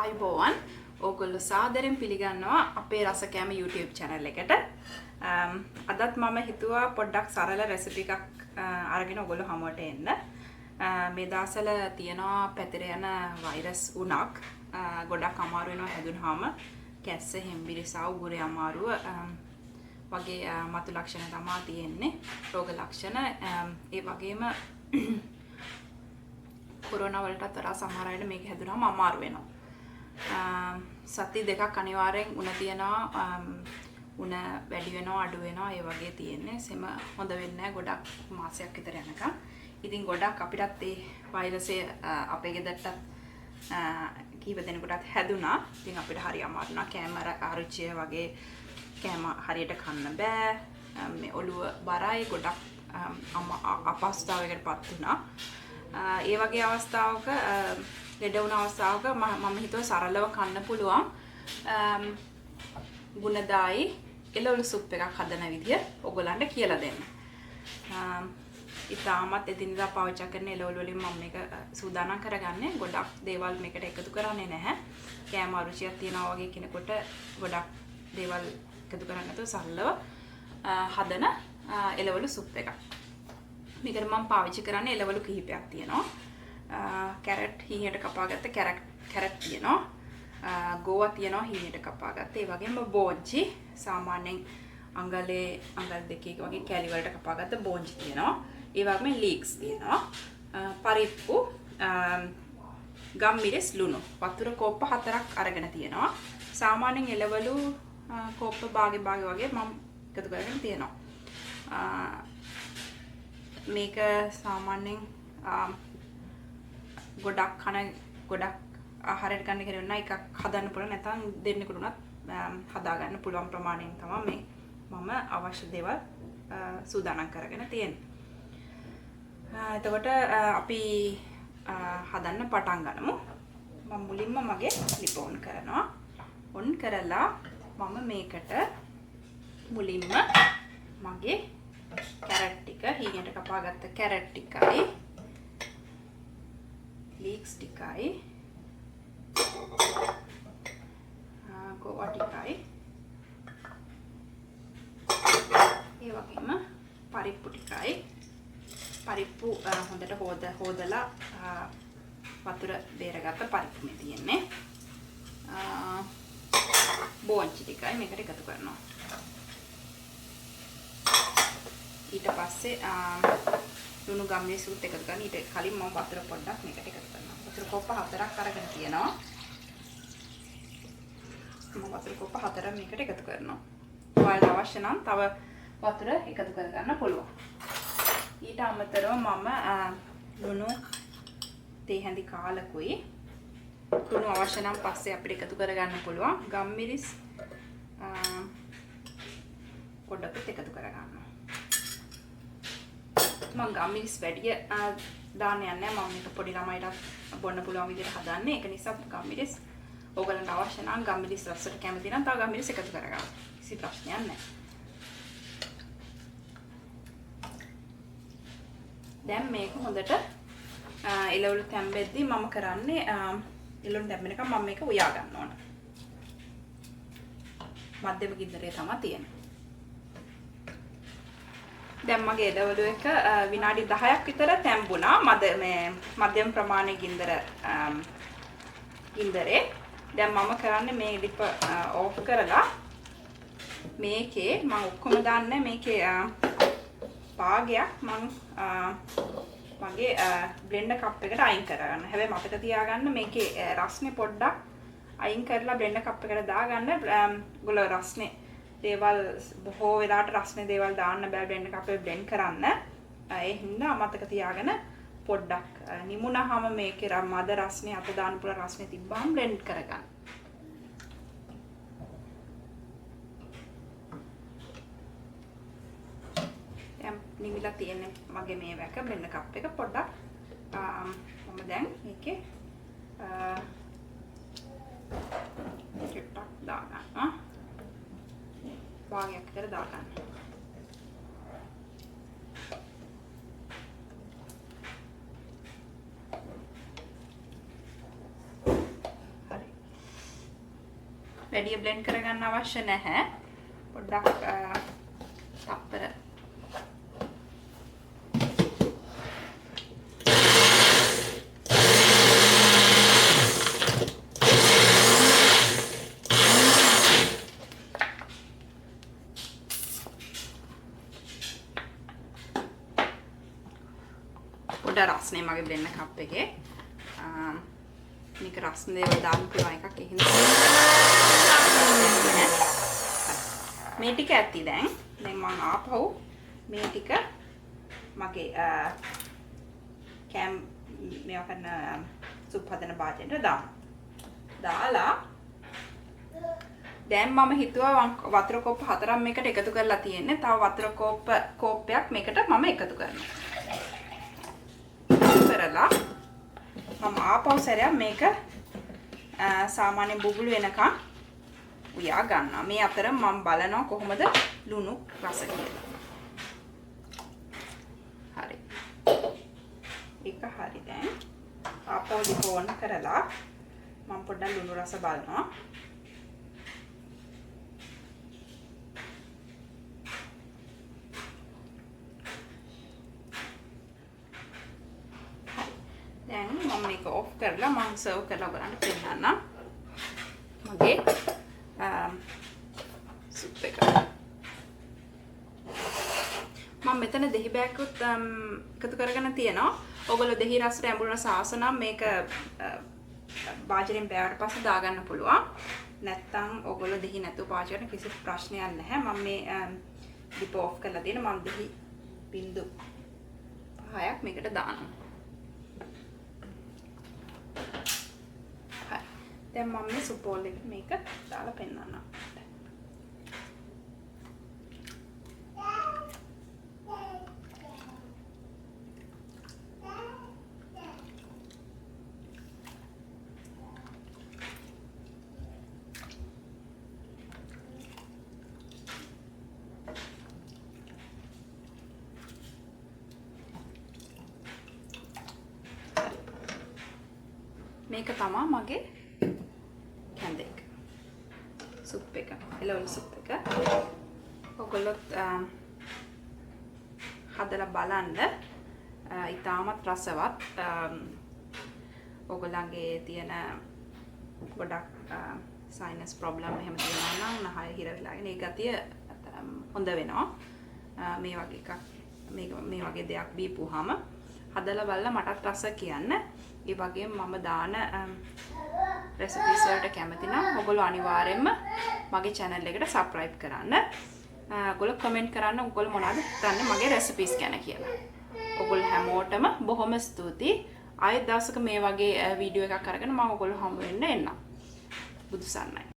අයිබෝවන් ඕගොල්ලෝ සාදරයෙන් පිළිගන්නවා අපේ රස කෑම YouTube channel එකට. අදත් මම හිතුවා පොඩ්ඩක් සරල රෙසිපි එකක් අරගෙන ඔයගොල්ලෝ හමුවට එන්න. මේ දවස්වල තියෙනවා පැතිර යන වෛරස් උණක්. ගොඩක් අමාරු වෙනවා හැදුනහම කැස්ස හෙම්බිරිසාව උගුරේ අමාරුව වගේ මතු ලක්ෂණ තමයි තියෙන්නේ. රෝග ලක්ෂණ ඒ වගේම කොරෝනා වලටත් වඩා සමහර අයට මේක හැදුනම අමාරු වෙනවා. සති දෙකක් අනිවාර්යෙන් උණ තියනවා. උණ වැඩි වෙනවා අඩු වෙනවා ඒ වගේ තියෙන්නේ. සෙම හොඳ වෙන්නේ නැහැ ගොඩක් මාසයක් විතර යනකම්. ඉතින් ගොඩක් අපිටත් ඒ වෛරසය අපේ ගෙදරටත් කීප දෙනෙකුටත් හැදුනා. ඉතින් අපිට හරි අමාරු වුණා. කෑම අරුචිය වගේ කෑම හරියට කන්න බෑ. මේ ඔළුව බරයි ගොඩක් අපහසුතාවයකටපත් වුණා. ඒ වගේ අවස්ථාවක ලෙඩ වුණ අවස්ථාවක මම හිතුවා සරලව කන්න පුළුවන් ගුණදායි එළවලු සුප් එකක් හදන විදිය ඔයගොල්ලන්ට කියලා දෙන්න. ඉතාමත් එදිනදා පාවිච්චි කරන එළවලු වලින් මම මේක සූදානම් කරගන්නේ. ගොඩක් දේවල් මේකට එකතු කරන්නේ නැහැ. කෑම අරුචියක් තියනවා වගේ කෙනෙකුට ගොඩක් දේවල් එකතු කරන්නේ නැතුව සරලව හදන එළවලු සුප් එකක්. මේකට මම පාවිච්චි කරන්නේ එළවලු කිහිපයක් තියෙනවා. කැරට් හීනයට කපාගත්ත කැරට් තියෙනවා. ගෝවා තියෙනවා හීනයට කපාගත්ත. ඒ වගේම බෝංචි සාමාන්‍යයෙන් අඟල් දෙකක වගේ කැලි වලට කපාගත්ත බෝංචි තියෙනවා. ඒ වගේම ලීක්ස් තියෙනවා. පරිප්පු ගම්මිරිස් ලුණු වතුර කෝප්ප 4ක් අරගෙන තියෙනවා. සාමාන්‍යයෙන් එළවලු කෝප්ප භාගෙ වගේ මම එකතු කරගෙන තියෙනවා. මේක සාමාන්‍යයෙන් ගොඩක් ආහාරයට ගන්න කෙනෙක් නම් එකක් හදන්න පුළුවන් නැත්නම් දෙන්නෙකුට උනත් හදා ගන්න පුළුවන් ප්‍රමාණයෙන් තමයි මම අවශ්‍ය දේවල් සූදානම් කරගෙන තියෙන්නේ. එතකොට අපි හදන්න පටන් ගමු. මම මුලින්ම මගේ ලිප ඔන් කරනවා. ඔන් කරලා මම මේකට මුලින්ම මගේ කැරට් ටික හීනයට කපාගත්ත කැරට් ටිකයි ලීක්ස් ටිකයි ගෝවා ටිකයි ඒ වගේම පරිප්පු ටිකයි පරිප්පු හොඳට හොදලා වතුර බේරගත්ත පරිප්පු මේ තියෙන්නේ බෝංචි ටිකයි මේකට එකතු කරනවා. ඊට පස්සේ ලුණු ගම්මිරිස් උත් එකතු කරන. ඊට කලින් මම වතුර පොඩ්ඩක් මේකට එකතු කරනවා. වතුර කෝප්ප 4ක් අරගෙන තියෙනවා. මම වතුර කෝප්ප 4 මේකට එකතු කරනවා. ඔයාලට අවශ්‍ය නම් තව වතුර එකතු කරගන්න පුළුවන්. ඊට අමතරව මම ලුණු තේ හැඳි කාලකුයි ලුණු අවශ්‍ය නම් පස්සේ අපිට එකතු කරගන්න පුළුවන්. ගම්මිරිස් පොඩ්ඩක් එකතු කරගන්නවා. මම ගම්මිරිස් වැඩි දාන්න යන්නේ නැහැ. මම මේක පොඩි ළමයිට බොන්න පුළුවන් විදිහට හදන්නේ. ඒක නිසා ගම්මිරිස් ඕගලන්ට අවශ්‍ය නම් ගම්මිරිස් රසට කැමති නම් තව ගම්මිරිස් එකතු කරගන්න. කිසි ප්‍රශ්නයක් නැහැ. දැන් මේක හොඳට එළවලු තැම්බෙද්දී මම කරන්නේ එළවලු තැම්බෙනකම් මම මේක උයා ගන්න ඕන. මධ්‍යම ගින්දරේ තමයි තියෙන්නේ. දැන් මගේ එළවලු එක විනාඩි 10ක් විතර තැම්බුණා. මධ්‍යම ප්‍රමාණයේ ගින්දරේ. දැන් මම කරන්නේ මේ ලිප ඕෆ් කරලා මේකේ මම ඔක්කොම දාන්නේ මේකේ භාගයක් මම මගේ බ්ලෙන්ඩර් කප් එකට අයින් කරගන්න. හැබැයි මතක තියාගන්න මේකේ රස්නේ පොඩ්ඩක් අයින් කරලා බ්ලෙන්ඩර් කප් එකට දාගන්න. ගොල්ල රස්නේ දේවල් බොහෝ වෙලාවට රස්නේ දේවල් දාන්න බෑ බ්ලෙන්ඩර් කප් එකේ බ්ලෙන්ඩ් කරන්න. ඒ හින්දා මතක තියාගෙන පොඩ්ඩක් නිමුණාම මේකේ මද රස්නේ අත දාන්න පුළුවන් රස්නේ තිබ්බාම බ්ලෙන්ඩ් කරගන්න. දැන් නිවිලා තියෙන්නේ මගේ මේ වැක බ්ලෙන්ඩර් කප් එක පොඩ්ඩක් මම දැන් මේකේ චුට්ටක් දාගන්නවා. භාගයක් විතර දාගන්න. හරි. වැඩි බ්ලෙන්ඩ් කරගන්න අවශ්‍ය නැහැ. පොඩ්ඩක් තප්පර පොඩ්ඩක් රස්නේ මගේ බ්ලෙන්ඩ් කප් එකේ මේක රස්න දේවල් දාන්න පුළුවන් එකක් ඒ හින්දා මේ ටික ඇති දැන් මම ආපහු මේ ටික මගේ මේවා කරන සුප් හදන භාජනයට දාලා දැන් මම හිතුවා වතුර කෝප්ප 4ක් මේකට එකතු කරලා තියෙන්නේ. තව වතුර කෝප්පයක් මේකට මම එකතු කරනවා. කරලා මම ආපහු සැරයක් මේක සාමාන්‍ය බුබුලු වෙනකන් උයා ගන්නවා. මේ අතර මම බලනවා කොහොමද ලුණු රස කියලා. හරි. ඒක හරි දැන්. ආපහු ලිපෝන් කරලා මම පොඩ්ඩක් ලුණු රස බලනවා. දැන් මම මේක ඔෆ් කරලා මම සර්ව් කරලා බලන්න පෙන්නන්නම්. මගේ සුප් එක. මම මෙතන දෙහි බෑග්කුත් එකතු කරගෙන තියෙනවා. ඔයගොල්ලෝ දෙහි රසට ඇඹුල් රස ආස නම් මේක භාජනයෙන් බෑවට පස්සේ දාගන්න පුළුවන්. නැත්තම් ඔයගොල්ලෝ දෙහි නැතුව පාවිච්චි කරන කිසි ප්‍රශ්නයක් නැහැ. මම මේ ඩිප් ඔෆ් කරලා තියෙනවා. මම දෙහි බින්දු 5ක් මේකට දානවා. දැන් මම මේ සුප් බෝල් එකට මේක දාලා පෙන්නන්නම්. මේක තමයි මගේ කැන්දෙක් සුප් එක. එළවලු සුප් එක. ඔයගොල්ලොත් හදලා බලන්න. ඉතාමත් රසවත්. ඔයගොල්ලන්ගේ තියෙන ගොඩක් සයිනස් ප්‍රොබ්ලම් එහෙම තියෙනවා නම් නහය හිර වෙලාගෙන ඒ ගතිය හොඳ වෙනවා. මේ වගේ එකක් මේ වගේ දෙයක් බීපුවාම හදලා බලලා මටත් රස කියන්න. ඒ වගේම මම දාන රෙසිපීස් වලට කැමති නම් ඔයගොල්ලෝ අනිවාර්යෙන්ම මගේ channel එකට subscribe කරන්න. ඔයගොල්ලෝ comment කරන්න ඔයගොල්ලෝ මොනවද හිතන්නේ මගේ රෙසිපීස් ගැන කියලා. ඔයගොල්ලෝ හැමෝටම බොහොම ස්තුතියි. ආයෙත් දවසක මේ වගේ වීඩියෝ එකක් අරගෙන මම ඔයගොල්ලෝ හමු වෙන්න එන්නම්. බුදු සරණයි.